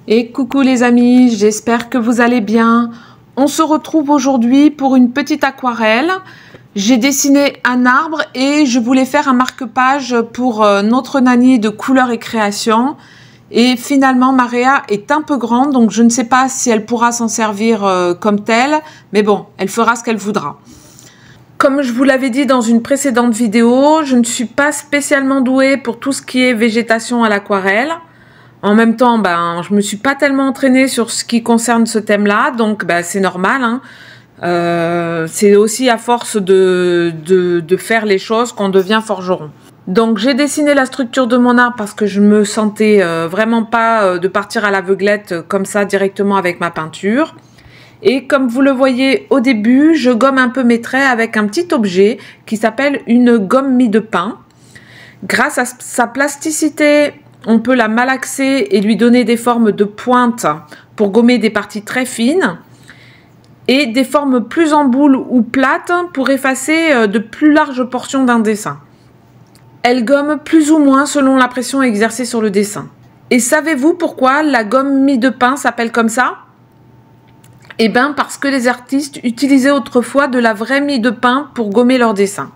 Et coucou les amis, j'espère que vous allez bien. On se retrouve aujourd'hui pour une petite aquarelle. J'ai dessiné un arbre et je voulais faire un marque-page pour notre Nani de couleurs et création. Et finalement, Maria est un peu grande, donc je ne sais pas si elle pourra s'en servir comme telle. Mais bon, elle fera ce qu'elle voudra. Comme je vous l'avais dit dans une précédente vidéo, je ne suis pas spécialement douée pour tout ce qui est végétation à l'aquarelle. En même temps, je me suis pas tellement entraînée sur ce qui concerne ce thème-là, donc c'est normal. Hein. C'est aussi à force de faire les choses qu'on devient forgeron. Donc j'ai dessiné la structure de mon arbre parce que je me sentais vraiment pas de partir à l'aveuglette comme ça directement avec ma peinture. Et comme vous le voyez au début, je gomme un peu mes traits avec un petit objet qui s'appelle une gomme mie de pain. Grâce à sa plasticité, on peut la malaxer et lui donner des formes de pointe pour gommer des parties très fines et des formes plus en boule ou plates pour effacer de plus larges portions d'un dessin. Elle gomme plus ou moins selon la pression exercée sur le dessin. Et savez-vous pourquoi la gomme mie de pain s'appelle comme ça? Eh bien parce que les artistes utilisaient autrefois de la vraie mie de pain pour gommer leurs dessins.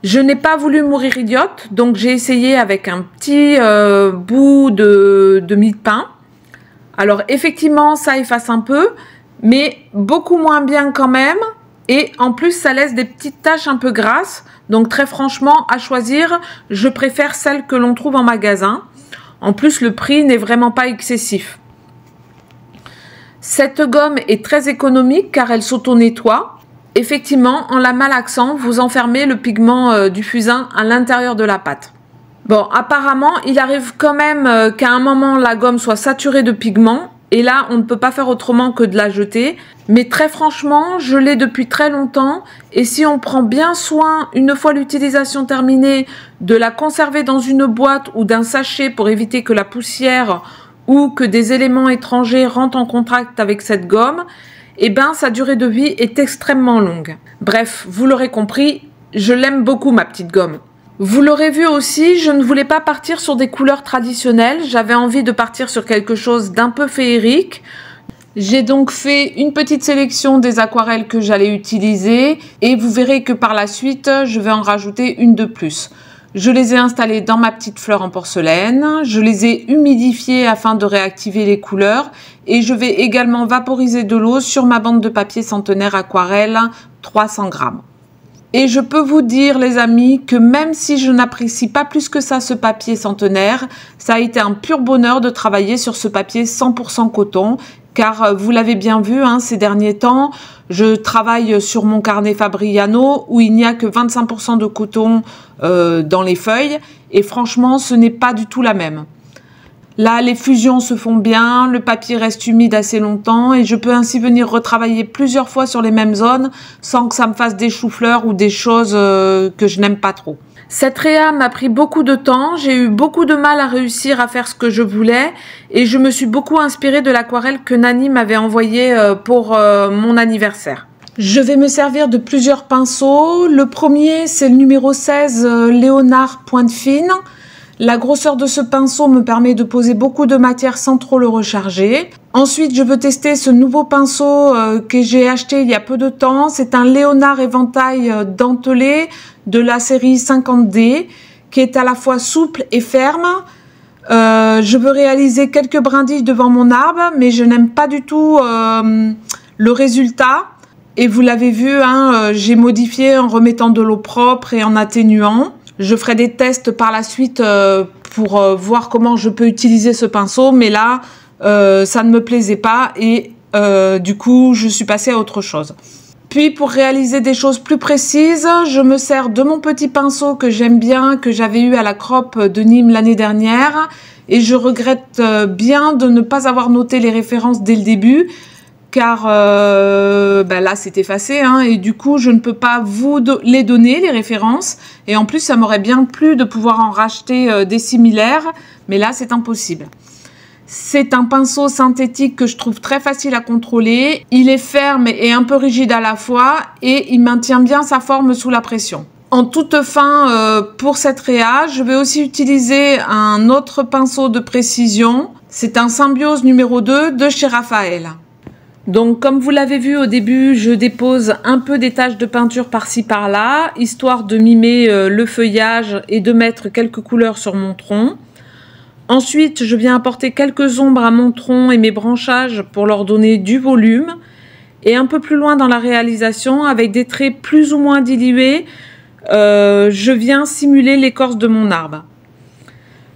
Je n'ai pas voulu mourir idiote, donc j'ai essayé avec un petit bout de mie de pain. Alors effectivement, ça efface un peu, mais beaucoup moins bien quand même. Et en plus, ça laisse des petites taches un peu grasses. Donc très franchement, à choisir, je préfère celle que l'on trouve en magasin. En plus, le prix n'est vraiment pas excessif. Cette gomme est très économique car elle s'auto-nettoie. Effectivement, en la malaxant, vous enfermez le pigment du fusain à l'intérieur de la pâte. Bon, apparemment, il arrive quand même qu'à un moment, la gomme soit saturée de pigment. Et là, on ne peut pas faire autrement que de la jeter. Mais très franchement, je l'ai depuis très longtemps. Et si on prend bien soin, une fois l'utilisation terminée, de la conserver dans une boîte ou d'un sachet pour éviter que la poussière ou que des éléments étrangers rentrent en contact avec cette gomme, sa durée de vie est extrêmement longue. Bref, vous l'aurez compris, je l'aime beaucoup ma petite gomme. Vous l'aurez vu aussi, je ne voulais pas partir sur des couleurs traditionnelles, j'avais envie de partir sur quelque chose d'un peu féerique. J'ai donc fait une petite sélection des aquarelles que j'allais utiliser et vous verrez que par la suite, je vais en rajouter une de plus. Je les ai installées dans ma petite fleur en porcelaine, je les ai humidifiées afin de réactiver les couleurs et je vais également vaporiser de l'eau sur ma bande de papier centenaire aquarelle 300 grammes. Et je peux vous dire les amis que même si je n'apprécie pas plus que ça ce papier centenaire, ça a été un pur bonheur de travailler sur ce papier 100% coton. Car vous l'avez bien vu, hein, ces derniers temps, je travaille sur mon carnet Fabriano où il n'y a que 25% de coton dans les feuilles. Et franchement, ce n'est pas du tout la même. Là, les fusions se font bien, le papier reste humide assez longtemps et je peux ainsi venir retravailler plusieurs fois sur les mêmes zones sans que ça me fasse des choux-fleurs ou des choses que je n'aime pas trop. Cette réa m'a pris beaucoup de temps, j'ai eu beaucoup de mal à réussir à faire ce que je voulais et je me suis beaucoup inspirée de l'aquarelle que Nani m'avait envoyée pour mon anniversaire. Je vais me servir de plusieurs pinceaux. Le premier, c'est le numéro 16 Léonard Pointe Fine. La grosseur de ce pinceau me permet de poser beaucoup de matière sans trop le recharger. Ensuite, je veux tester ce nouveau pinceau que j'ai acheté il y a peu de temps. C'est un Léonard Éventail dentelé de la série 50D qui est à la fois souple et ferme. Je veux réaliser quelques brindilles devant mon arbre, mais je n'aime pas du tout le résultat. Et vous l'avez vu, hein, j'ai modifié en remettant de l'eau propre et en atténuant. Je ferai des tests par la suite pour voir comment je peux utiliser ce pinceau, mais là, ça ne me plaisait pas et du coup, je suis passée à autre chose. Puis, pour réaliser des choses plus précises, je me sers de mon petit pinceau que j'aime bien, que j'avais eu à la Crop de Nîmes l'année dernière. Et je regrette bien de ne pas avoir noté les références dès le début, car là c'est effacé hein, et du coup je ne peux pas vous les donner les références et en plus ça m'aurait bien plu de pouvoir en racheter des similaires mais là c'est impossible. C'est un pinceau synthétique que je trouve très facile à contrôler, il est ferme et un peu rigide à la fois et il maintient bien sa forme sous la pression. En toute fin, pour cette réa, je vais aussi utiliser un autre pinceau de précision C'est un Symbiose numéro 2 de chez Raphaël. Donc comme vous l'avez vu au début, je dépose un peu des taches de peinture par-ci par-là, histoire de mimer le feuillage et de mettre quelques couleurs sur mon tronc. Ensuite, je viens apporter quelques ombres à mon tronc et mes branchages pour leur donner du volume. Et un peu plus loin dans la réalisation, avec des traits plus ou moins dilués, je viens simuler l'écorce de mon arbre.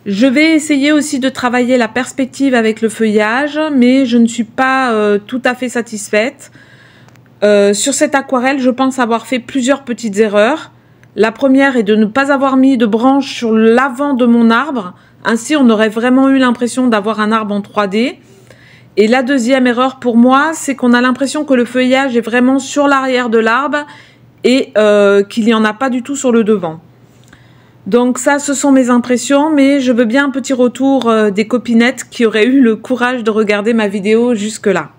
Je vais essayer aussi de travailler la perspective avec le feuillage, mais je ne suis pas tout à fait satisfaite. Sur cette aquarelle, je pense avoir fait plusieurs petites erreurs. La première est de ne pas avoir mis de branches sur l'avant de mon arbre. Ainsi, on aurait vraiment eu l'impression d'avoir un arbre en 3D. Et la deuxième erreur pour moi, c'est qu'on a l'impression que le feuillage est vraiment sur l'arrière de l'arbre et qu'il n'y en a pas du tout sur le devant. Donc ça, ce sont mes impressions, mais je veux bien un petit retour des copinettes qui auraient eu le courage de regarder ma vidéo jusque-là.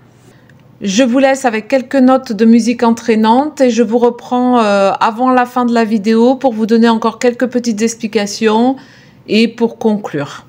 Je vous laisse avec quelques notes de musique entraînante et je vous reprends avant la fin de la vidéo pour vous donner encore quelques petites explications et pour conclure.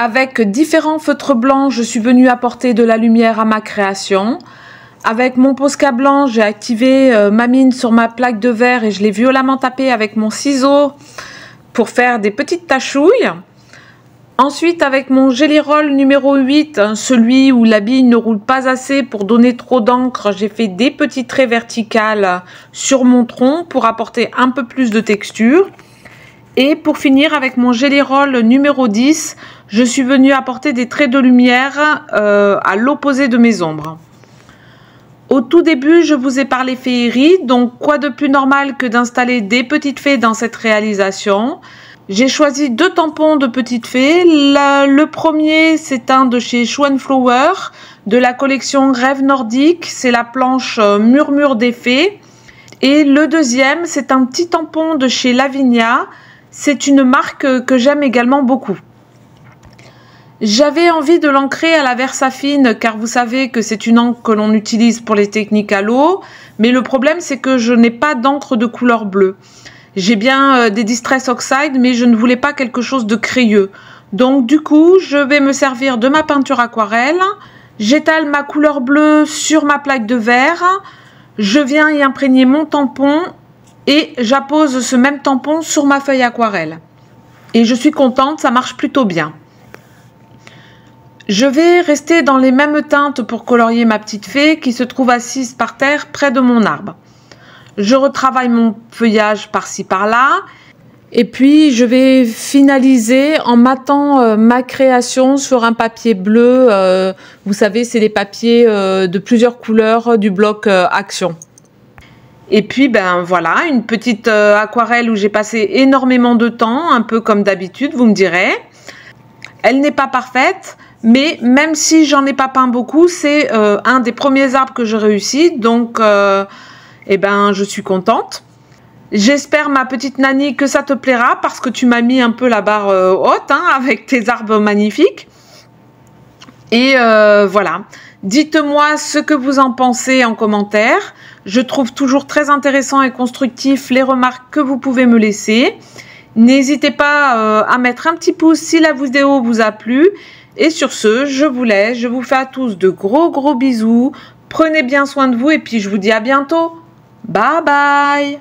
Avec différents feutres blancs, je suis venue apporter de la lumière à ma création. Avec mon Posca blanc, j'ai activé ma mine sur ma plaque de verre et je l'ai violemment tapé avec mon ciseau pour faire des petites tachouilles. Ensuite, avec mon Gelly Roll numéro 8, celui où la bille ne roule pas assez pour donner trop d'encre, j'ai fait des petits traits verticales sur mon tronc pour apporter un peu plus de texture. Et pour finir, avec mon Gelly Roll numéro 10, je suis venue apporter des traits de lumière à l'opposé de mes ombres. Au tout début, je vous ai parlé féerie, donc quoi de plus normal que d'installer des petites fées dans cette réalisation. J'ai choisi 2 tampons de petites fées. Le premier, c'est un de chez Schwanflower, de la collection Rêve Nordique, c'est la planche Murmure des Fées. Et le deuxième, c'est un petit tampon de chez Lavinia, c'est une marque que j'aime également beaucoup. J'avais envie de l'ancrer à la Versafine car vous savez que c'est une encre que l'on utilise pour les techniques à l'eau, mais le problème c'est que je n'ai pas d'encre de couleur bleue. J'ai bien des Distress Oxide mais je ne voulais pas quelque chose de crayeux. Donc du coup je vais me servir de ma peinture aquarelle, j'étale ma couleur bleue sur ma plaque de verre, je viens y imprégner mon tampon et j'appose ce même tampon sur ma feuille aquarelle. Et je suis contente, ça marche plutôt bien. Je vais rester dans les mêmes teintes pour colorier ma petite fée qui se trouve assise par terre près de mon arbre. Je retravaille mon feuillage par-ci par-là et puis je vais finaliser en matant ma création sur un papier bleu. Vous savez, c'est les papiers de plusieurs couleurs du bloc Action. Et puis ben voilà, une petite aquarelle où j'ai passé énormément de temps, un peu comme d'habitude, vous me direz. Elle n'est pas parfaite. Mais même si j'en ai pas peint beaucoup, c'est un des premiers arbres que je réussis, donc eh ben, je suis contente. J'espère, ma petite Nani, que ça te plaira parce que tu m'as mis un peu la barre haute hein, avec tes arbres magnifiques. Et voilà, dites-moi ce que vous en pensez en commentaire. Je trouve toujours très intéressant et constructif les remarques que vous pouvez me laisser. N'hésitez pas à mettre un petit pouce si la vidéo vous a plu. Et sur ce, je vous laisse, je vous fais à tous de gros bisous, prenez bien soin de vous et puis je vous dis à bientôt. Bye bye.